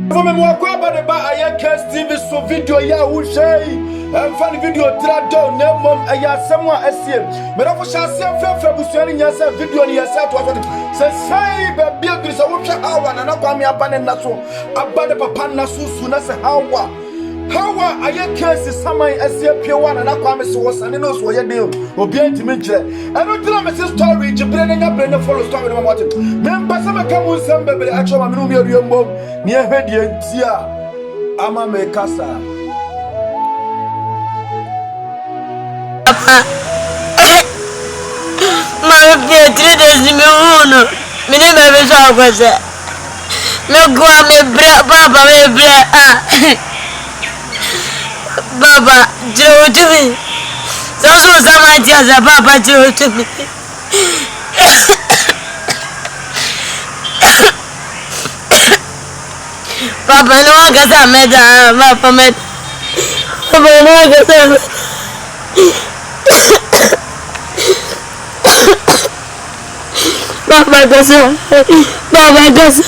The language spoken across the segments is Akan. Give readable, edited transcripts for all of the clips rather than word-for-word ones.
For me, more about the bar, I can't TV so video, yeah, who say, and funny video, Trado, no mom, I have someone I see. But I shall say, for sharing yourself video on yourself. Say, baby, this I will share our and I me up and Naso, about the papa Nasu, soon as a how are you can't see someone I see a pure one and I promise was and knows what you do, or be intimate. I don't tell me story, Japan up in the follow story about it. Remember, some come with some baby, actually, I'm going to be a near head, Ama me casa. My Beatrice is me uno. Me never be so good. Me go me Papa me Baba, Joe to me. So some ideas are Papa Joe to me. Papa no one gets a medal, Papa met. Papa no one gets a Papa goes,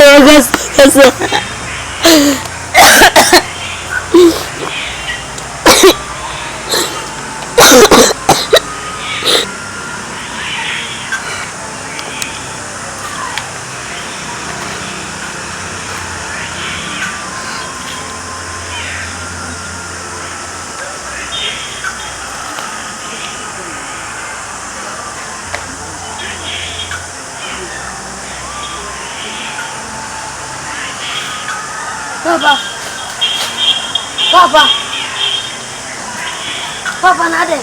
Papa, Nade.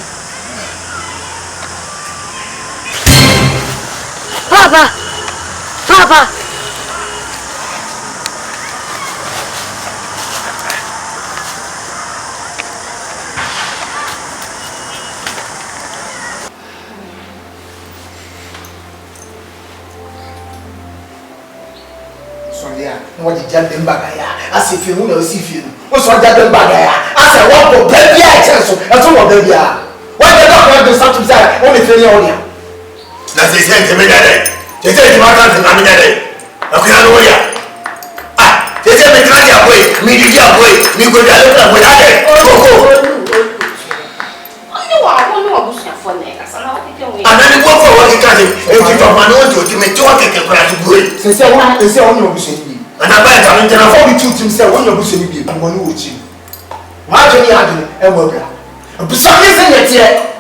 Papa. Sonia, what did you do back? As if you know, see you. What's what that back? As I want to baby, I tell you, that's what baby are. Why the doctor do something that only failure on you? That's the same to me, Daddy. They say you want to come in, Daddy. Okay, I know ya. Ah, they say me can't get away, me did get away, me go down with Daddy. Go. I don't know what's your phone there. And then you go for what you can't do. If you don't want to me, talk and cry to go. They say one, they say on your bush. And I buy something to before we took himself when your bush will be a money with you. Why do you have a worker? For some reason, yet,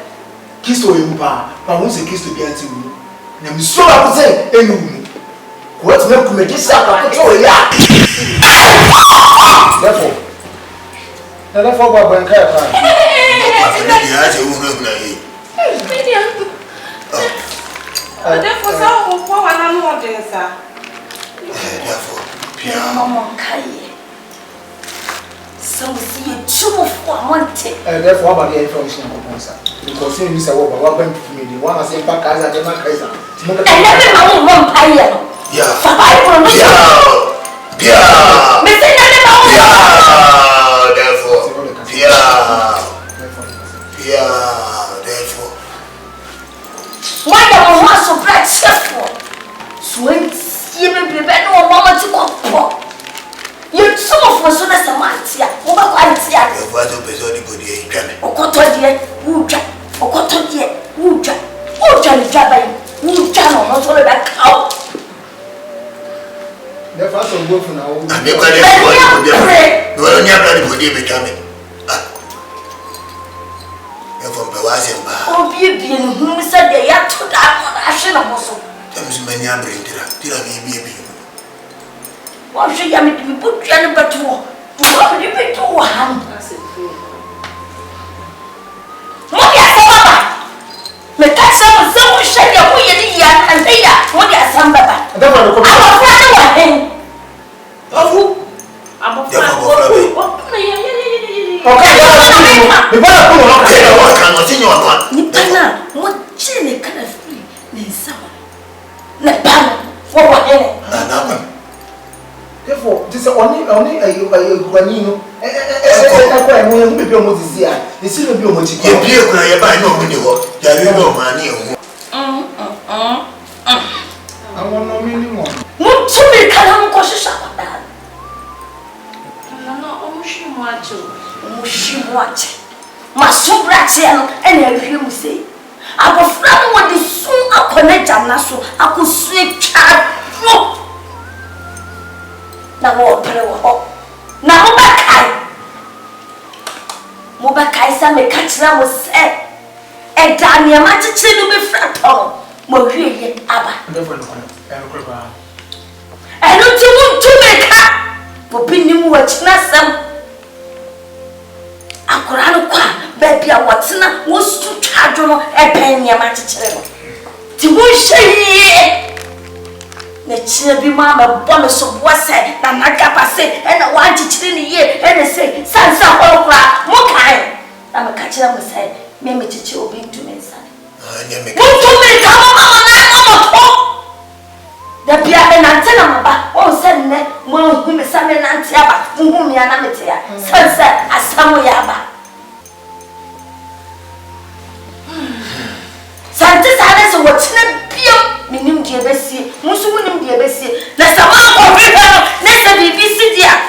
kiss to him, but once a kiss to get to you. And I'm sure I would say, any what's milk make this up? I control ya. Therefore, Baba and Kaya. Therefore, so what I'm not doing, sir. Mama Kai. So see you two for Monte. Therefore, about the information of Ponsa. Because you miss a walk, what went to me, the one I say, Pacas and Emma Kaiser. And never one pie. Yeah. Therefore. Why the one so successful? Sweet, you will prevent no mama to go. You some of us as a man, over quality. What to be so good here? Okotodia, Okotodia, Uja, Jabba, Ujano, not all that cow. The first of both now. I'm never going to be coming. You're from Pewasian Bar. Oh, Bibian, who said they had to that I should have also. There is many bring till I may be. Why should you be put Jenny but to what you be to one? What is Papa? The Texan so shake your way in the and they are what is some Papa. I'm a friend. Oh, I'm a friend. Okay, the what can continue on? Nipana, what chili kind of free? Nisama. Nepana, for what? Therefore, this is only a Guanino. I will be almost here. The city will be almost here. You cry about no money. There is no money. I want no minimum. What to me can I go to shop? Mushimuache. Masubrachiano and you say. I will flat what the soon I connect Janaso. I could sleep child. No. Now what? Now Mobakai me catch them was said. And Dania Machi to be flat on. Mogi Abba. I don't want to make her. For being watching us some. Akurano kwa baby a watsina was to charge on a penny a match. To wish the chubby mamma bonus of what's said, and I got say, and I want to chill in the year, and I say, Sansa Hora, Mokai. I'm a catcher of said, Mammy Chicho being to me, son. What to me, come on, the Pia and Antenna, oh, send me, well, whom is some and Antiaba, whom you are not here. Sunset, as some yaba. Santis Alice, what's not Pio, Minim Diabesi, Musunim Diabesi, that's a man of river, that's a BBC, dear.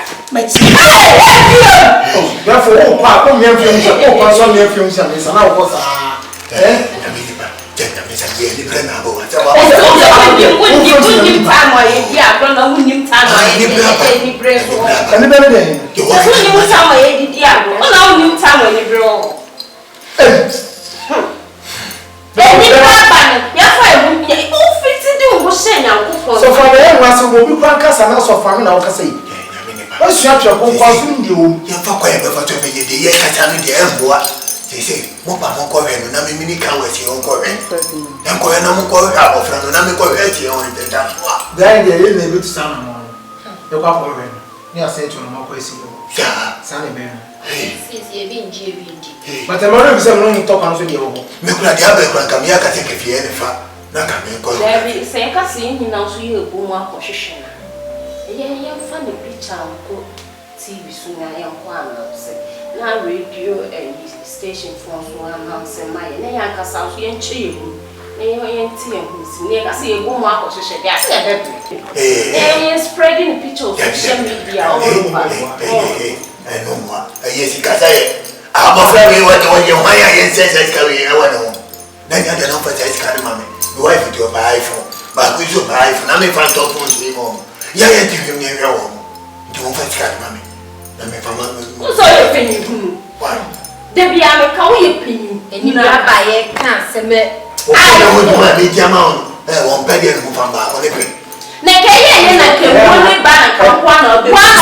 Therefore, oh, Papa, me and films, oh, Passon, me and films, and I was, they say, Mopa Moko, and Namini can with your own current. And Koyanamoko, our friend, Namiko, on the dance. Then they didn't able to sound on the papa. You said to Moko, Sunny Man. But the mother is a long talk on video. Mikula Diablo, Kamiaka, take if you any fat. Nakami, there is a casino, he knows you, Buma position. Yeah, funny picture, TV soon. I am one. Now radio station for one house and my name has out here and chill. See a woman position. Spreading pictures of social media all over. I know more. Yes, because I'm afraid what you hire and says that's carrying a one. Then you don't put that kind of money. The wife with your iPhone, but we should buy iPhone. I'm in front of home. Yeah, you give me your home. Don't put that money. Who's all your opinion? What? Debbie, I'm a cow, you pin, and you buy a cancer. I don't want to be the amount. I won't pay you from back on the green. Nakaya, and I can only buy one of the one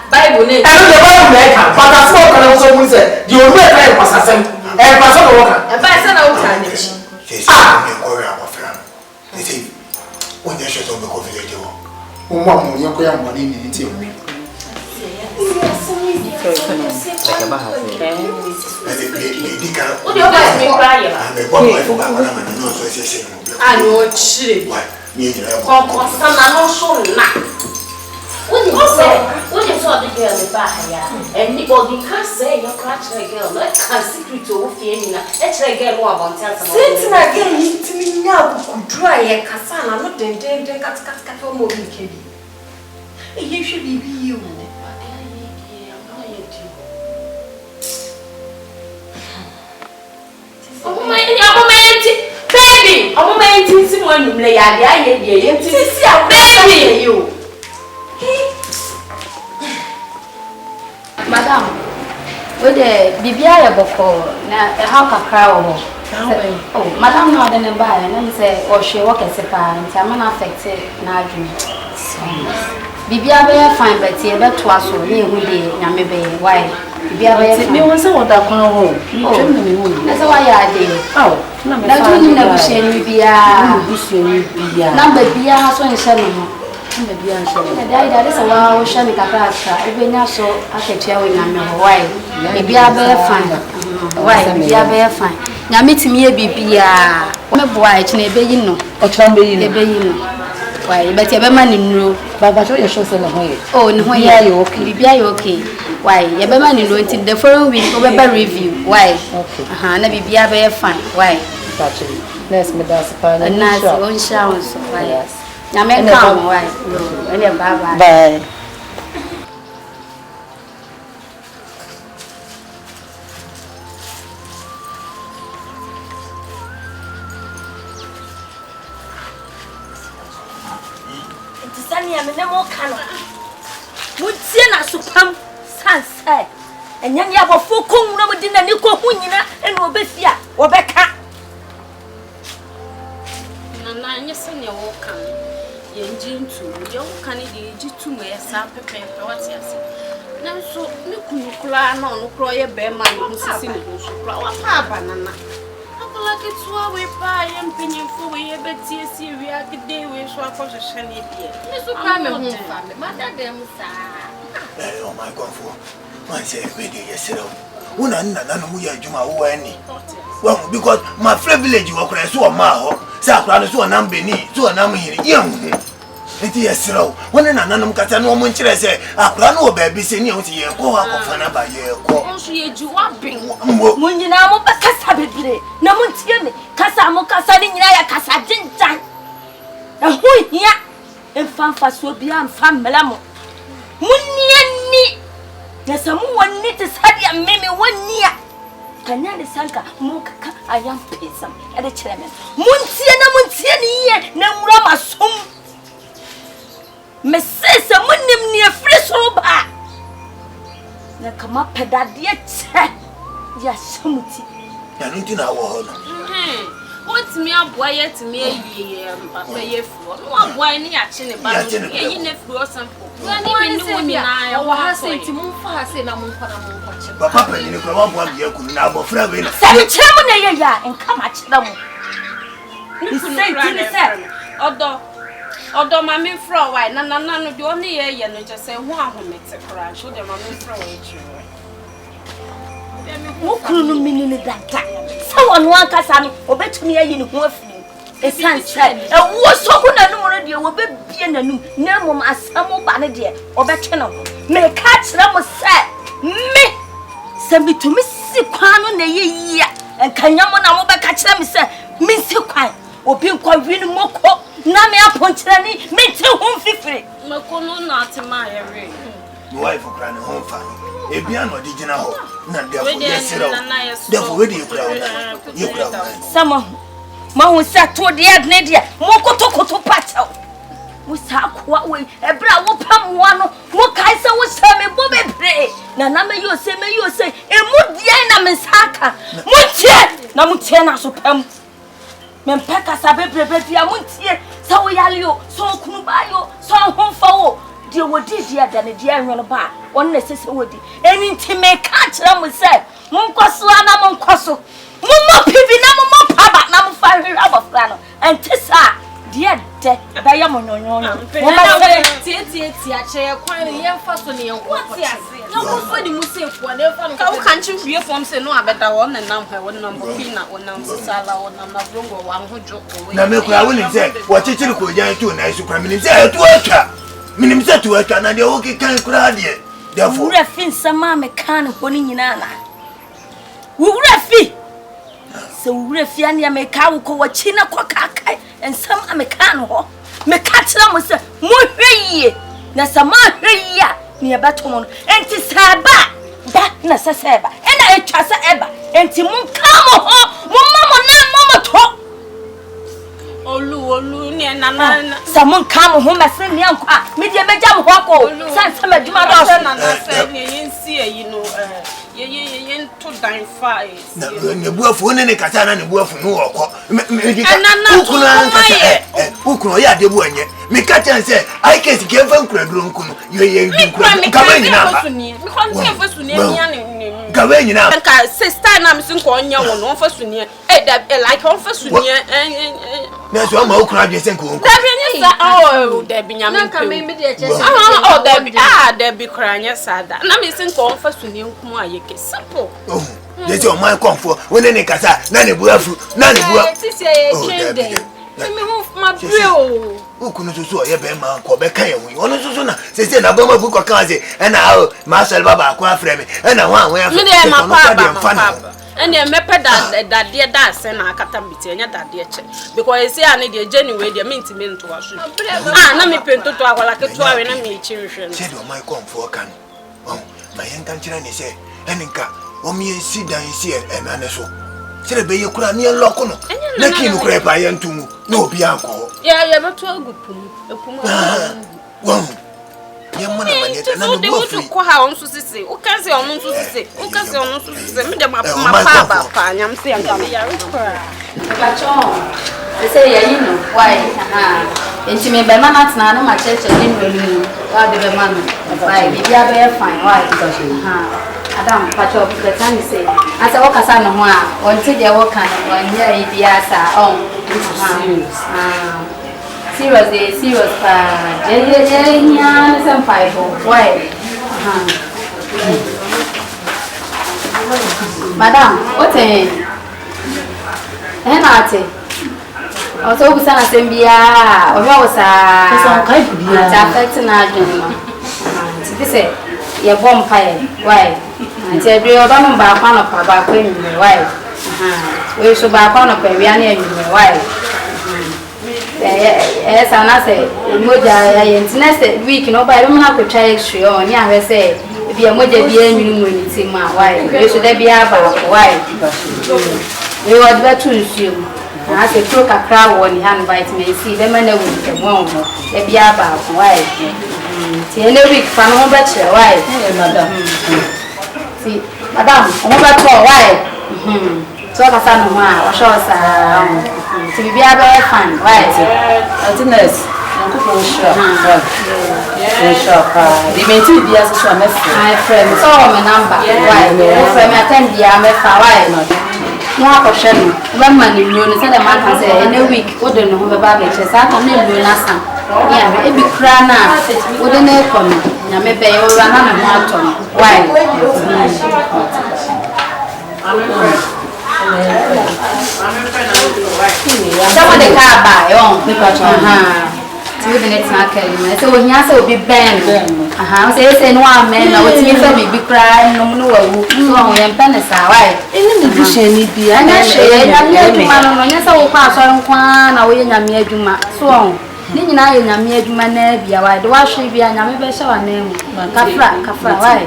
Bible name. And the Bible maker, but that's what I also said. You will never pass us and pass on the water. And by some out time. They say, when you should go to the door. One, you're going money in it. I know chili. What you saw the girl in Bahia, and anybody can't say you're catching a girl, like a secret to Fiena, let's get one on tell some. Since I get you to me now, could dry a cassana, not then cut for more kiddy. It usually be you. Oh, my baby, I'm a someone who lay at the idea, baby, you. Madam, with the Bibia before, now how can crowd? Oh, Madam, not in a buy, and then say, or she walk as a pie, and I'm unaffected, now dream. Bibia be fine, but see about twice or near who did, Yamibe, why? Bibia be me was what I can't hold. That's why I did. Oh, now you never share Bibia, number Bia, so in Shannon. That is a wow, Shani Capasa. Even now, so I can tell you, why? Maybe I bear fine. Why? Maybe I bear fine. Now, meet me a bibia. What a boy, it's never you know. A chamber in a bay. Why, but you have a man in room. But you show some way. Oh, no, why are you okay? Be okay. Why, you have a man in room the following week over by review. Why? Okay. Never be a bear fine. Why? Let's me that's a nice own showers. Yes. Nyame come why. No, bye. Bye. Sani ame na mo kano. Mutie na supam sanse. Enya ya bofo konwu na mudi na ni ko hu nyina ena obefia obeka. Na nyese ne wo kan. Ye njintu, ye wo kan ye jitu me yesa pepepe wati ase. Nanso ne kunu kura na ono kura ye be ma ne sisi ne so kura wa pa banana. Akola ke tuwa we pa ye mpenyefo we ye betie si wi agide we so akohwehwe ne die. Ne so kura me hu fa me ma dada mu sa. Oh my God, for man say we dey yesero. Una nna no mu ya adwuma wo ani. Well, because my friend village wo kura so ma ho. Say akura no so na mbeni, so na mhiri. Ye hu. Enti yesero. Wona nna no mkata no mo nkyere say akura no ba bi se ni o ti ye ko akofa na ba ye ko. Onso ye juwa bin. Munyina mo bakasa bebire. Na muntie me. Kasa mo kasa ni nyina ya kasa jinjan. Ehu hia. Emfa so bia mfa mlamo. Munni na samu wonni te sadia meme wonnia kanya de sanka mo kaka ayam pesam e de kire me muntie ni ye na nwura masom mesese munnim ni afri so ba na kama pedade che ya shamuti Ya no ntina wo ho no. What me aboa yet me ayi papa ye fro. No aboa ni ya che ne ba. Ye ne fro sample. Wani me ni na ya wa ha senti mu fa ha se na mu kwa na mu kwa che. Papa pa ni ko wa boa biya kunu na abofra we na. Sabi che mu na ye ya enka ma chira mu. Ni senti ni se odo ma me fro why na no de oni ye no je se hu ahomete kra so de ma me fro we chiro. Mukuru no minini dada. Sawa no ankasa no obetumi ayi ne ho afiri. Esanse ewo soku nanum no de wo bebie nanum na mom asam ba ne de obetwe no. Me ka kire mo se me se bitumi si kwan no na ye yia enkanya mo na mo be ka kire me se me si kwan obi nkwa wi no moko na me aponkyere ni me te ho fifiri. Mako no na atema ye re. My wife kra ne ho fa. Ebia no di gina ho na defo yesero. Defo we di kra ho. Ye kra ho. Sama ma hu sa to de adne de mo kotokoto pachaw. Mo sa kwa we ebra wo pam wo no mo kai se wo sa me bo bebre na me yo se emu dia na me saka mo tie na mo tie na so pam me mpaka sa bebre dia mo tie sa wo yale yo so kunu ba yo so honfa wo de wodi dia da ne dia nwono ba won na sese wodi eni ntime ka kira mo se mo nkoso ana mo nkoso mo mo pibi na mo paba na mo fa hwe abofra no entisa dia de ba ya mo nyonyo mo ma se tie ache kwan ye mfa so ne yenko ya ko so di musefu na fa no ka wo kan chi hwie fom se no abeda wo na nam ha wo nam bokina wo nam sala wo nam na brongo wa hojo wo na me kura wo ni se wo chichiri ko jan tu na isu kra mi ni se etu aka minim se tu aka na de wo ke kan kura de therefore wura fin sama me kan ho ni nyina na wura fi se wura fi an ya me ka wo ko wo chi na ko kakai ensam ame kan ho me ka tira mo se mo hweye na sama hweye a ne ya bato mo enti saba da na saseba ena etwa sa eba enti mun ka mo ho mo mamo na mamo to olu ne na samun ka mo ho mase ne ankwa me de beja mo ho ko san sama djuma do so na se ne yensi ayi no ye to dan fa na ne buafu ne kata na ne buafu no woko ukunu ya de bu anye me kata nse I case give fan kraduro nkunu ye nkunu gawe nyina ba mi kon se fa suni anya ne gawe nyina ka sister na mi sin ko nya wo no fa suni like on fa suni na so ma ukunu ade sen ko nkunu da bi nya sa da bi nya me ka me de che da bi kranya sada na mi sin ko fa suni nkunu aye ke simple Yes, your mind come for when any kasa, none buafu, none buafu. This is a change. Me move my bill. Who couldn't so a bear ko be kan we ono so na se na ba ma bu ko kan se e na o ma sel baba ko afre me e na ho anwe afre me dey ma pa and dey me pe that dey that se na akata mbiti enya that dey che because say an dey genuine dey mint to aso na me pento to akwala ke to awe na me echi nhwe say do my come for kan oh my yankan kira ni se eninka o mi esi dan esi e na ne so se be ye kura ni loko no na ki no kura pa yantumu na obi anko ya beto agupum epum wow ya mona maneta na no bo free ko ha on so sisi o kan se on so sisi o kan se on so sisi me de ma pa pa nyam se anka me ya rekora Bachon, they say yeah, you know why? And she may be man at na my church and didn't really why the man why be very fine why because Adam Pacho the time say as a worker son no until they work on here ibiasa serious pa yeah some five why Madam what ate also we sana sembia ojo wosa so kai bia ta affect na adwene no ti say ye bom pae why ti e bi oba no ba kwa no pa ba kwa enwure why we so ba kwa no pa wi ana enwure why sana say moja ya next week no ba bi na ko try extra on ya we say bi moja bi enwure mu ni ti ma why we so da bi aba why we would better assume as a crook a crowd one hand vitamin C, the man with the one, a biaba, why? Any week from home, better, why? Madam, see, Madam, why? So I found one, or show us to be a very fine, why? Alternate, the maintain the as my friend, so my number, why? From my 10 year, I'm a why? No question. When man you know, say the man can say any week, we don't know the baby. Say, I can't know last time. Yeah, it be crana. We don't know come. Na me pay over na maton. Why? Someone the car buy on. We the next market. So when you say we be bang. Say no man. Na what you say me be cry no wo. So we am penesa why? Eni bi she ni bi Anya she nyame adwuma no nya say wo kwa asore nkwa na wo nyame adwuma. So ni nyina ye nyame adwuma na bia why de wa hwe bia nyame be hye wa na mu. Kafra why?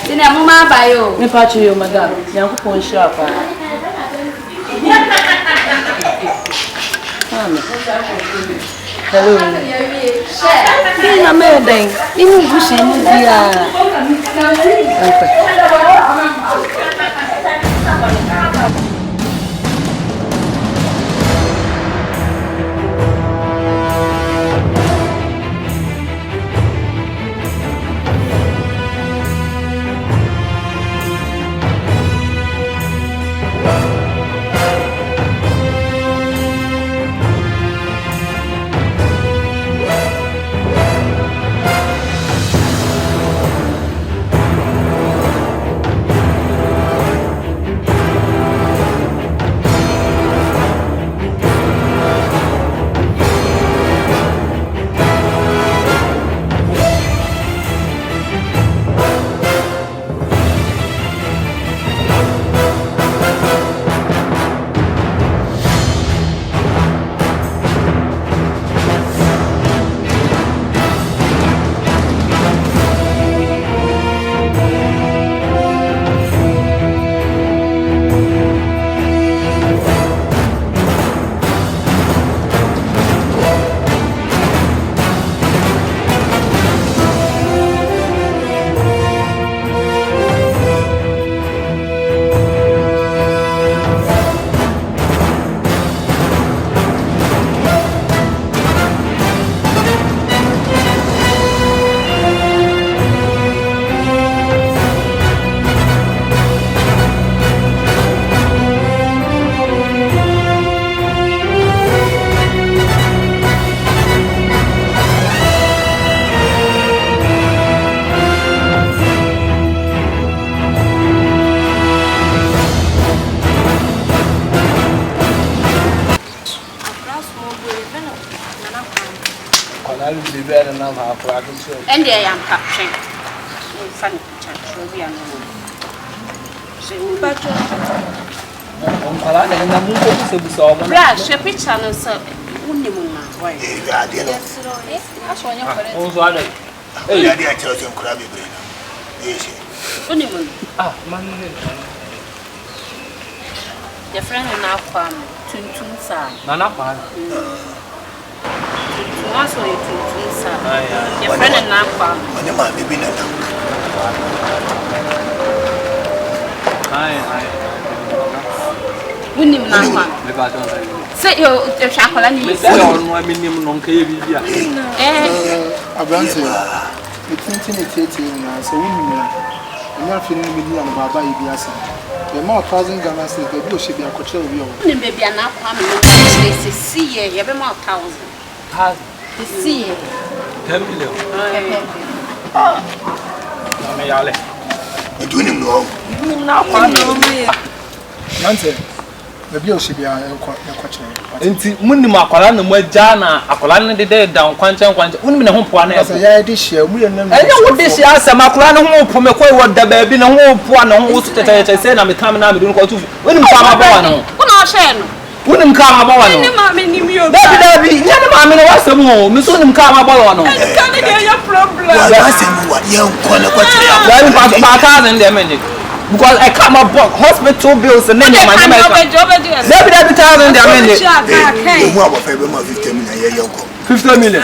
Tina mo ma ba yo. me pa chu yo madam yankopon hira pa hello na me den inu bi she ni bia akwala lu de be na ma akwa do so and they am captain funny picture we are no so but akwala de na mu ko se bu so mo bra she picture no so unni mu na why ya de no aso nya kore o so ada ya de a chero se nkura bebre no yes unni mu man ne your friend na kwam tuntun sa na kwa Once we do sir. Your friend and Napa. When my baby na na. We need Napa. Say your chocolate ni. Say your no minim no nka ye bibia. Abranche. The thinking it na so we know. Na feeling me dia no baba yi bi asa. The more 1,000 Ghana cedis the do she be akoche obi o. Ni baby Napa me say see ye be more 1,000. The sea. 10 million. Na me yale. Do him no. Na kwa no me. Nante. The bill she be akoche. Enti munnim akwala na mu agya na akwala ne de down kwanchen unnim ne ho poa na Asa ya de share mu ye nam. Enye wo de share asem akwala ne ho po me koi wo da ba bi ne ho poa na ho so tete say na me tam na me dun ko tu unnim ka ma ba wa no. Una o share no. Unnim ka ma ba wa no. Ni ma me ni mi o. Dabi nya ne ma me no wasem ho me so unnim ka ma ba wa no. Ka ne dey your problem. Wa asem wa ye nko na ko kire ya. Then pa 1,000 dem me because I come up hospital bills and then my name is Dabi 1,000 dem me You want about 50 million ye yanko. 50 million.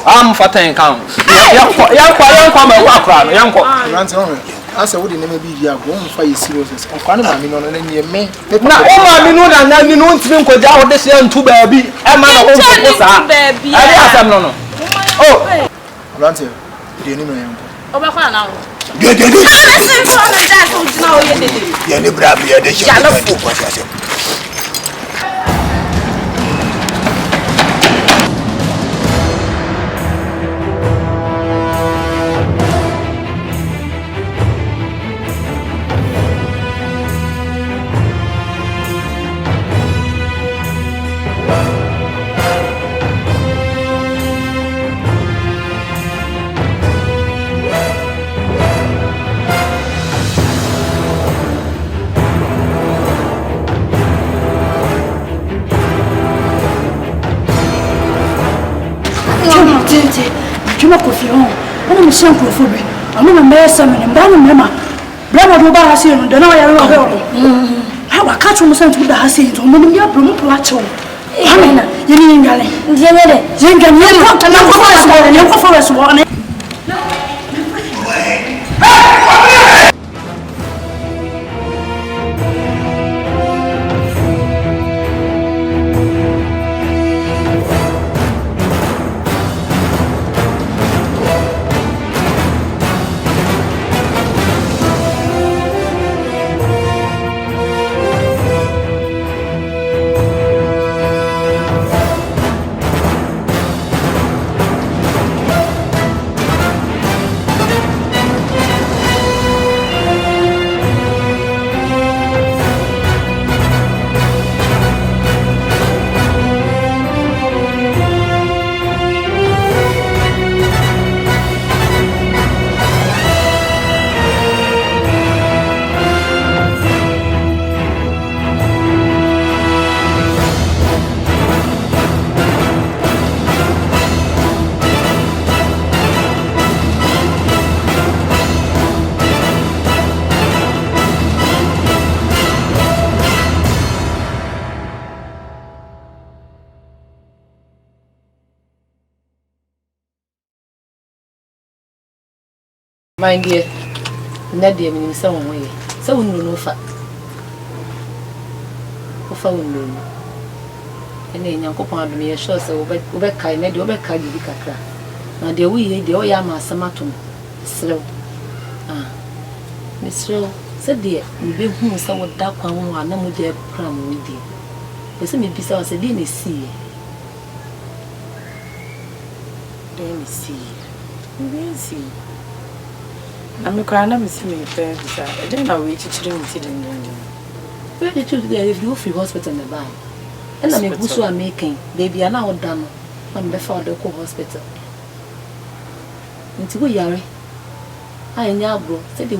I'm for 10 count. Yanko me wa kra no yanko. Nante o. Asa wo de na bi dia go on fa ye serious. Okwa ne ma me no na nye me. Na o ma mi no na ni no ntimi nkoja wo de se ntu baabi e ma na ho ko sa ali asam no no oh Nante de ni no yanko Obekwa na wo De say for na that so jina o ye dede ye ne bra bi ye de share ko ko asem. Juma kofi ho ana mi shan profo be ama na me sa me mba no mema bra do ba ha se no de na ya ro ho ha wa ka chu mo san tu da ha se to mo mi ya bro mo pro a chew amena ye ni ngale ndiye ne de ye ngale ye ko fa so ne My dear, Nadia means some way. So no fa. Ofa window. And then Uncle Pond me assure so over kind, I do over kind of cacra. Now, dear, we the Oyama Samatum. Slow. Ah, Miss Rowe said, dear, we be whom some dark one, and no more dear pram with you. The same piece of a dinner see. Let me see. We see. I'm crying. I'm missing me. I don't know which children didn't do. Where did you there if you free hospital in the buy? And I'm a making. Baby, I'm now done. I'm before the hospital. nti wo yare ai nya abro say de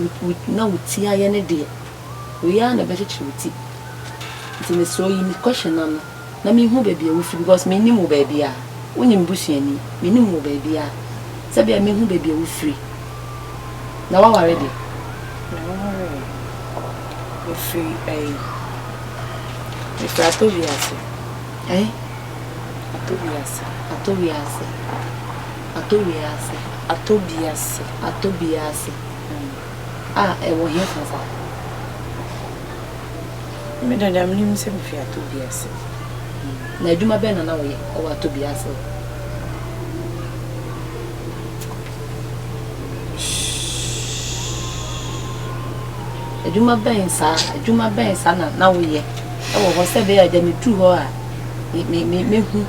na wuti aye ne de we ya na beche wuti nti me so yi me question na me hu baby wo fi because me ni mo baby a woni mbusuani me ni mo baby a say be me hu baby wo free na wa ware de na wa ware wo free ai if atobiase atobiase e wo here for me da dam nim se me fi atobiase na adwuma be na wo ye o atobiase adwuma ben sa na wo ye e wo ho se be ya de me tu ho a me hu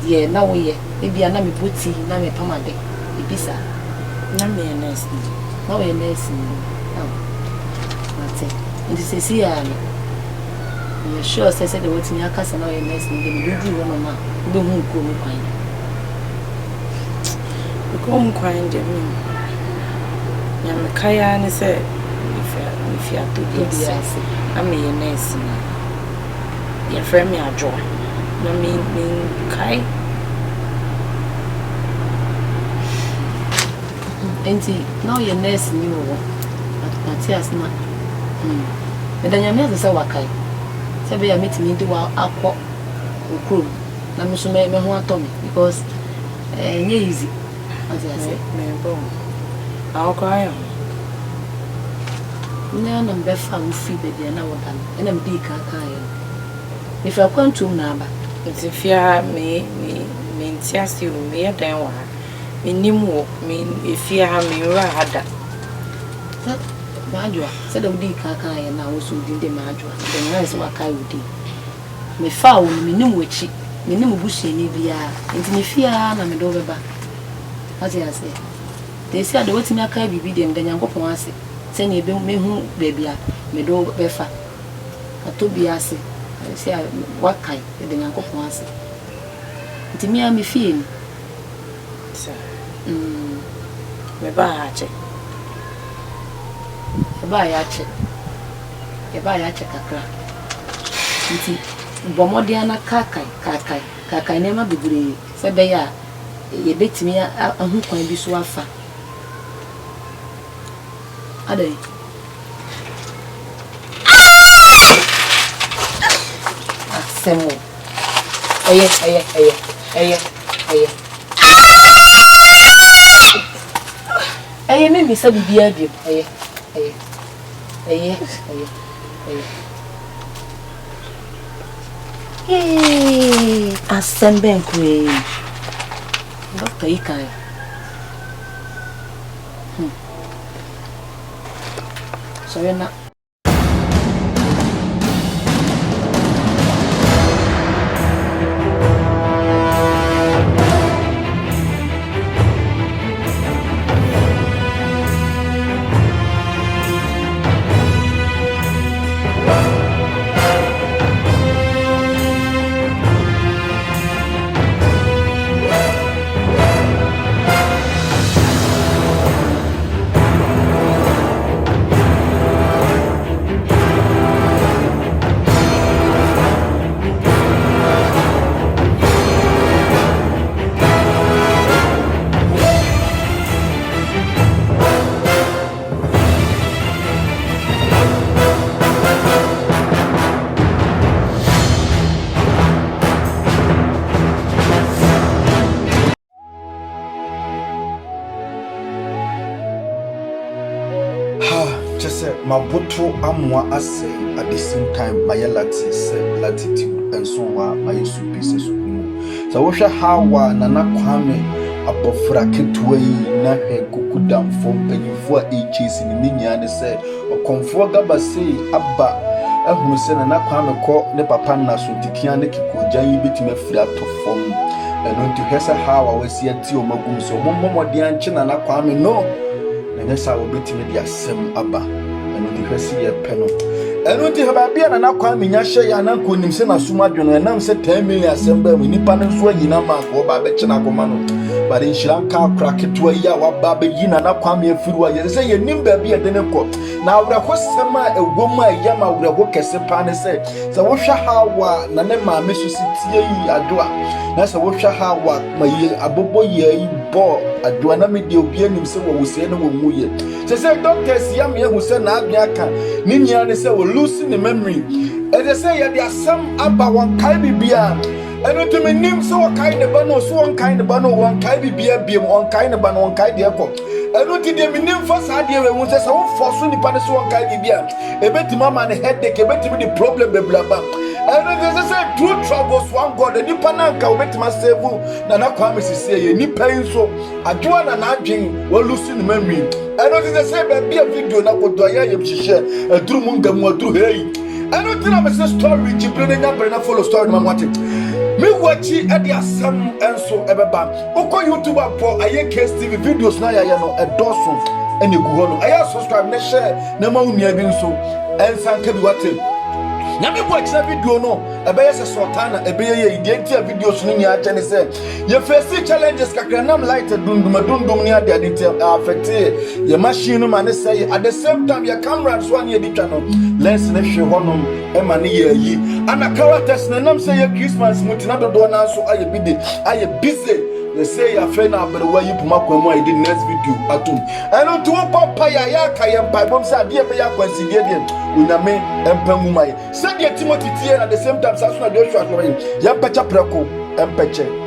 ye na wo ye e bia na me boti na me pamade e bisa na me nurse na wo ye nurse mate ndi se si ya me ye sure se de woti nya kasa na wo ye nurse ndi me dudu wo no ma be hu ko mu kwan de me nya me kaya ne se if you to be I'm a nurse your friend me a joy na me kai enti now your nurse ni wo Matias na me da nyame ze wakai se be ya metimi di wa akọ okru na me so me ho atomi because nye easy Matias me bon akọ na na mbefa wo fi bebe na wo dan na me di kan ya if I kwantum na aba ntifia me ntiasi o me dan wa me nimu me efia ha me ra hada majwa se da udi kan ya na wo so di de majwa the nice wa kai udi me fa wo me nimu echi me nimu buhye ni bia nti me fia na me do beba ati ase de si ade wotimi aka bibi dem da nyankopon ase se ne be me hu bebia me do befa atobi ase se wakai de nyankopon ase nti mi a me fie ni me ba ache e ba ya che kakra nti bomode ana kakai ne ma bibure se be ya ye betimi ahu kwan bi so afa adai asemo eye me mi sabi bia bi eye asemben kwe doctor ikai so na Mabuto amwa ase at the same time my latitude and so my supese sumu so wosha hawa nana kwame abofra ketwe na he kukudam fom panyifo a echesi ni nya ne se okonfo gabase aba ehunu se nana kwame ko ne papa na so dikia ne kikojan yi betime afira to fom eno nti hwesa hawa wasi ati o magum so mommodi anche nana kwame no na nyesa wo betime dia sem aba the person ye peno enu ti haba bia na nakwa menya hye ya na konim se na suma dwono enam se 10 million assemble mu nipa no so ayina ma ko ba be kye na goma no bare nhyiranka akra ketwa ya wa ba be yina na kwa me afiru aye se ye nim ba bia de ne ko na awra ko sema egom a ya ma awra ko kese pa ne se wo hwa hawa na ne ma me so sitie yi adoa na se wo hwa hawa ma yi abobo ye yi bo adoa na me de obi anim se wo wose ne wo muye se doctors ya me hu se na adwe aka ni nya ne se wo lose ne memory e de se ye de asam aba won kai bibia eno to me nim se wo kai ne ba no so won kai ne ba no won kai bibia biem won kai ne ba no won kai de ko eno ti de me nim fa sa de we hu se wo force ni pa ne so won kai bibia e beti mama ne headache e beti me the problem be blaba eno de se true troubles one god ni pa na nka wo beti ma save na na kwa me sisi ye ni pa nso adwo na adwen wo lose ne memory eno de se be bia video na ko do ya ye hihye aduru mu ngamu aduru hey eno ti na me se story jibrene nya brena follow story ma wate me wachi e de asam enso ebeba uko YouTube apo aye case TV videos na ya no edoso ene gu ho no aye subscribe na share na ma unia bi nso ensan ka bi wate na me watch na video no ebe yes sultana ebe ye identity videos ni nya chane se ye face challenges kakra nam light dundum ni ade affect ye machine man say at the same time your camera so an ye ditwa no lens na hwe honom e ma ne ye yi ana characters na nam say ye Christmas mutina dodo na so aye bide aye busy. They say your friend are better way you put my I did next video atum. And on to papa ya kayam by bomb sa dear be ya consider them. We na me empemumai. Said Timothy at the same time Sasuna Joshua ya pecha preko empeche.